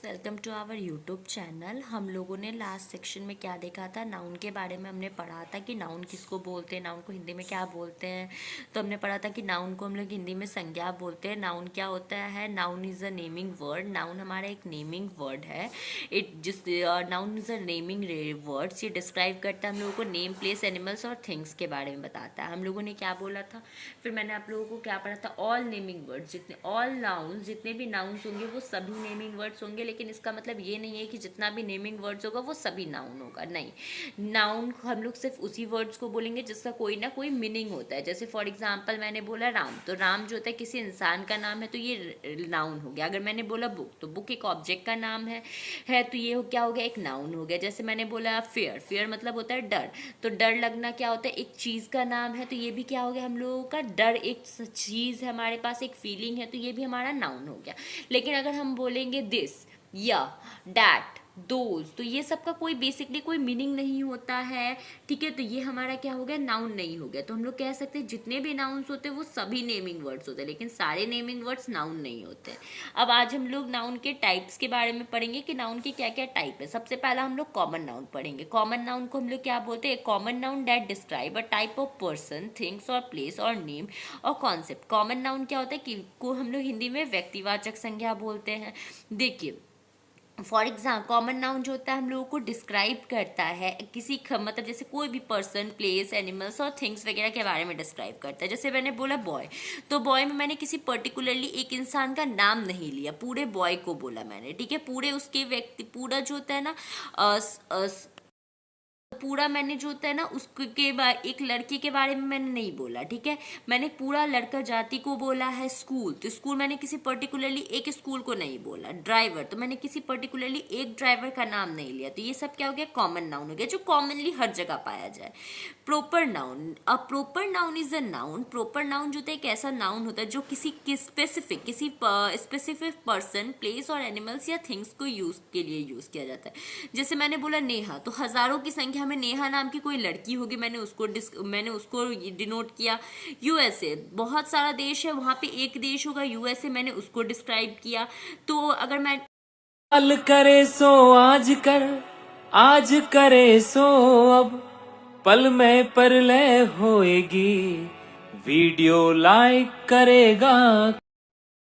Welcome to our YouTube channel. हम लोगों ने लास्ट सेक्शन में क्या देखा था, नाउन के बारे में हमने पढ़ा था कि नाउन किसको बोलते हैं, नाउन को हिंदी में क्या बोलते हैं। तो हमने पढ़ा था कि नाउन को हम लोग हिंदी में संज्ञा बोलते हैं। नाउन क्या होता है, noun is a naming word. Noun हमारा एक नेमिंग वर्ड है। Noun is a naming words. ये डिस्क्राइब करता है हम लोगों को नेम, प्लेस, एनिमल्स और थिंग्स के बारे में बताता है। हम लोगों ने क्या बोला था, फिर मैंने आप लोगों को क्या पढ़ा था, all naming words, all nouns, जितने भी नाउन्स होंगे वो सभी नेमिंग वर्ड्स होंगे। लेकिन इसका मतलब ये नहीं है कि जितना भी नेमिंग वर्ड्स होगा वो सभी नाउन होगा, नहीं। नाउन हम लोग सिर्फ उसी वर्ड्स को बोलेंगे जिसका कोई ना कोई मीनिंग होता है। जैसे फॉर एग्जांपल मैंने बोला राम, तो राम जो होता है किसी इंसान का नाम है, तो ये नाउन हो गया। अगर मैंने बोला बुक, तो बुक एक ऑब्जेक्ट का नाम है तो ये क्या हो गया, एक नाउन हो गया। जैसे मैंने बोला फेयर, फेयर मतलब होता है डर, तो डर लगना क्या होता है, एक चीज़ का नाम है, तो ये भी क्या हो गया हम लोगों का, डर एक चीज़ है हमारे पास, एक फीलिंग है, तो ये भी हमारा नाउन हो गया। लेकिन अगर हम बोलेंगे दिस या डैट, दोज, तो ये सब का कोई बेसिकली कोई मीनिंग नहीं होता है, ठीक है। तो ये हमारा क्या हो गया, नाउन नहीं हो गया। तो हम लोग कह सकते हैं जितने भी नाउन्स होते हैं वो सभी नेमिंग वर्ड्स होते हैं, लेकिन सारे नेमिंग वर्ड्स नाउन नहीं होते। अब आज हम लोग नाउन के टाइप्स के बारे में पढ़ेंगे कि नाउन के क्या क्या टाइप है। सबसे पहला हम लोग कॉमन नाउन पढ़ेंगे। कॉमन नाउन को हम लोग क्या बोलते हैं, common noun that describe a type of person, things और प्लेस और नेम और कॉन्सेप्ट। कॉमन नाउन क्या होता है कि को हम लोग हिंदी में व्यक्तिवाचक संज्ञा बोलते हैं। देखिए फॉर एग्जाम्पल कॉमन नाउन जो होता है हम लोगों को डिस्क्राइब करता है किसी मतलब जैसे कोई भी पर्सन, प्लेस, एनिमल्स और थिंग्स वगैरह के बारे में डिस्क्राइब करता है। जैसे मैंने बोला बॉय, तो बॉय में मैंने किसी पर्टिकुलरली एक इंसान का नाम नहीं लिया, पूरे बॉय को बोला मैंने, ठीक है। पूरे उसके व्यक्ति, पूरा जो होता है ना पूरा मैंने जो होता है ना उसके एक लड़के के बारे में मैंने नहीं बोला, ठीक है। मैंने पूरा लड़का जाति को बोला है। स्कूल, तो स्कूल मैंने किसी पर्टिकुलरली एक स्कूल को नहीं बोला। ड्राइवर, तो मैंने किसी पर्टिकुलरली एक ड्राइवर का नाम नहीं लिया। तो ये सब क्या हो गया, कॉमन नाउन हो गया, जो कॉमनली हर जगह पाया जाए। Proper noun, a proper noun is a noun. Proper noun जो होता है एक ऐसा नाउन होता है जो किसी स्पेसिफिक पर्सन, प्लेस और एनिमल्स या थिंग्स को यूज के लिए यूज किया जाता है। जैसे मैंने बोला नेहा, तो हजारों की संख्या में नेहा नाम की कोई लड़की होगी, मैंने उसको डिनोट किया। यूएसए, बहुत सारा देश है, वहां पे एक देश होगा यूएसए, मैंने उसको डिस्क्राइब किया। तो अगर मैं कल करे सो आज कर, आज करे सो अब, पल में परलय होएगी, वीडियो लाइक करेगा।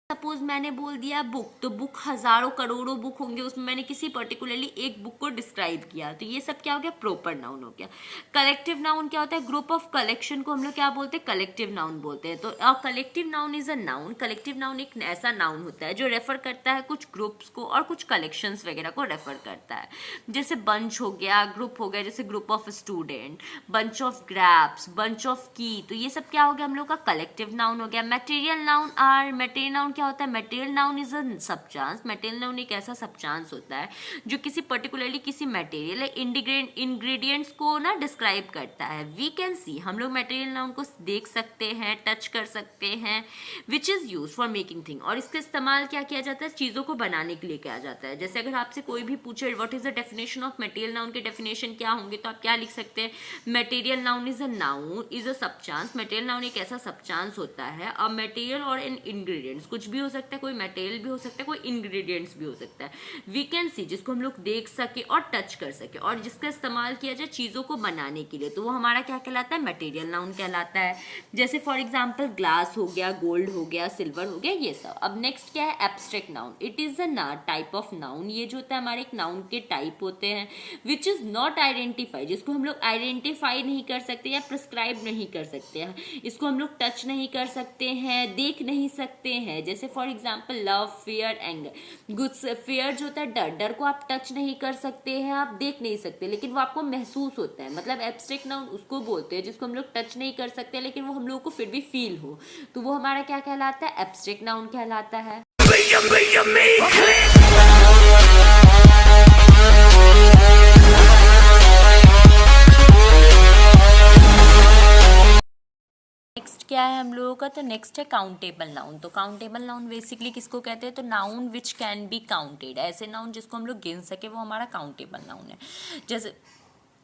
सपोज मैंने बोल दिया बुक, तो बुक हजारों करोड़ों बुक होंगे, उसमें मैंने किसी पर्टिकुलरली एक बुक को डिस्क्राइब किया। तो ये सब क्या हो गया, प्रॉपर नाउन हो गया। कलेक्टिव नाउन क्या होता है, ग्रुप ऑफ कलेक्शन को हम लोग क्या बोलते हैं, कलेक्टिव नाउन बोलते हैं। तो collective noun is a noun. Collective noun एक ऐसा नाउन होता है जो रेफर करता है कुछ ग्रुप्स को और कुछ कलेक्शंस वगैरह को रेफर करता है। जैसे बंच हो गया, ग्रुप हो गया, जैसे group of student, bunch of grapes, bunch of की, तो ये सब क्या हो गया हम लोग का कलेक्टिव नाउन हो गया। मटेरियल नाउन मटेरियल नाउन क्या होता है, material noun is a substance. Material noun एक ऐसा सबचांस होता है जो किसी पर्टिकुलरली किसी मटेरियल इंग्रेडिएंट्स को ना डिस्क्राइब करता है। वी कैन सी, हम लोग मटेरियल नाउन को देख सकते हैं, टच कर सकते हैं, which is use for making thing. और इसका इस्तेमाल क्या किया जाता है, चीजों को बनाने के लिए किया जाता है। जैसे अगर आपसे कोई भी पूछे what is the definition of material noun, के डेफिनेशन क्या होंगे, तो आप क्या लिख सकते हैं, material noun is a noun is a substance. Material noun एक ऐसा सबचांस होता है। अब मटेरियल और इन इंग्रेडिएंट्स, कुछ भी हो सकता है, कोई मटेरियल भी हो सकता है, कोई इंग्रेडिएंट्स भी हो सकता है। वी कैन सी, जिसको हम लोग देख सके और टच कर सके और जिसका इस्तेमाल किया जाए चीजों को बनाने के लिए, तो वो हमारा क्या कहलाता है, मटेरियल नाउन कहलाता है। जैसे फॉर एग्जांपल ग्लास हो गया, गोल्ड हो गया, सिल्वर हो गया, ये सब। अब नेक्स्ट क्या है, abstract noun. It is a type of noun. ये जो होता है हमारे एक नाउन के टाइप होते हैं, विच इज नॉट आइडेंटिफाई, जिसको हम लोग आइडेंटिफाई नहीं कर सकते या प्रिस्क्राइब नहीं कर सकते हैं। इसको हम लोग टच नहीं कर सकते हैं, देख नहीं सकते हैं। जैसे for example love, fear, anger. गुस्सा, फियर जो होता है डर, डर को आप टच नहीं कर सकते हैं, आप देख नहीं सकते, लेकिन वो आपको महसूस होता है। मतलब एब्स्ट्रैक्ट नाउन उसको बोलते हैं जिसको हम लोग टच नहीं कर सकते लेकिन वो हम लोगों को फिर भी फील हो, तो वो हमारा क्या कहलाता है, एब्स्ट्रैक्ट नाउन कहलाता है। नेक्स्ट क्या है हम लोगों का, तो नेक्स्ट है काउंटेबल नाउन। तो काउंटेबल नाउन बेसिकली किसको कहते हैं, तो noun which can be counted, ऐसे नाउन जिसको हम लोग गिन सके वो हमारा काउंटेबल नाउन है। जैसे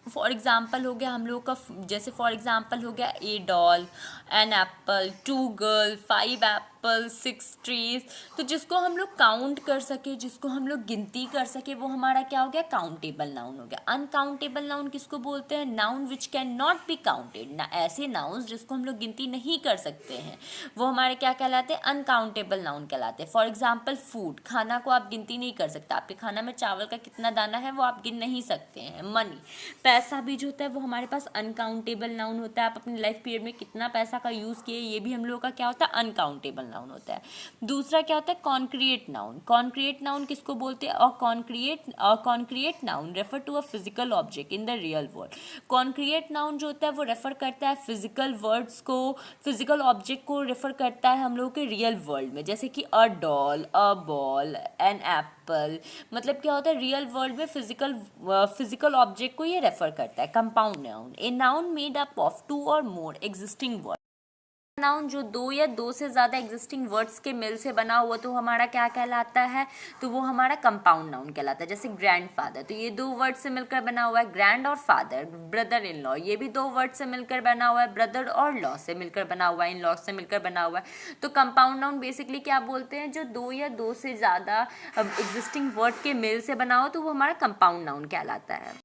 फॉर एग्जाम्पल हो गया हम लोग का, जैसे फॉर एग्जाम्पल हो गया a doll, an apple, 2 girl, 5 apple, 6 trees. तो जिसको हम लोग काउंट कर सके, जिसको हम लोग गिनती कर सके, वो हमारा क्या हो गया, काउंटेबल नाउन हो गया। अनकाउंटेबल नाउन किसको बोलते हैं, noun which can not be counted, ना ऐसे नाउन जिसको हम लोग गिनती नहीं कर सकते हैं, वो हमारे क्या कहलाते हैं, अनकाउंटेबल नाउन कहलाते हैं। फॉर एग्जाम्पल फूड, खाना को आप गिनती नहीं कर सकते, आपके खाना में चावल का कितना दाना है वो आप गिन नहीं सकते हैं। मनी, पैसा भी जो होता है वो हमारे पास अनकाउंटेबल नाउन होता है। आप अपने लाइफ पीरियड में कितना पैसा का यूज़ किए, ये भी हम लोगों का क्या होता है, अनकाउंटेबल नाउन होता है। दूसरा क्या होता है, कॉन्क्रिएट नाउन। कॉन्क्रिएट नाउन किसको बोलते हैं, और concrete noun refer to a physical object in the real world. Concrete noun जो होता है वो रेफर करता है फिजिकल वर्ड्स को, फिजिकल ऑब्जेक्ट को रेफर करता है हम लोगों के रियल वर्ल्ड में, जैसे कि a doll, a ball, an apple. मतलब क्या होता है, रियल वर्ल्ड में फिजिकल ऑब्जेक्ट को ये रेफर करता है। Compound noun, a noun made up of 2 और मोर एग्जिस्टिंग वर्ड। नाउन जो 2 या 2 से ज़्यादा एग्जिस्टिंग वर्ड्स के मेल से बना हुआ तो हमारा क्या कहलाता है, तो वो हमारा कंपाउंड नाउन कहलाता है। जैसे ग्रैंडफादर, तो ये 2 वर्ड से मिलकर बना हुआ है, ग्रैंड और फादर। ब्रदर इन लॉ, ये भी 2 वर्ड से मिलकर बना हुआ है, ब्रदर और लॉ से मिलकर बना हुआ है, इन लॉ से मिलकर बना हुआ है। तो कंपाउंड नाउन बेसिकली क्या बोलते हैं, जो 2 या 2 से ज़्यादा एग्जिस्टिंग वर्ड के मेल से बना हो तो वो हमारा कंपाउंड नाउन कहलाता है।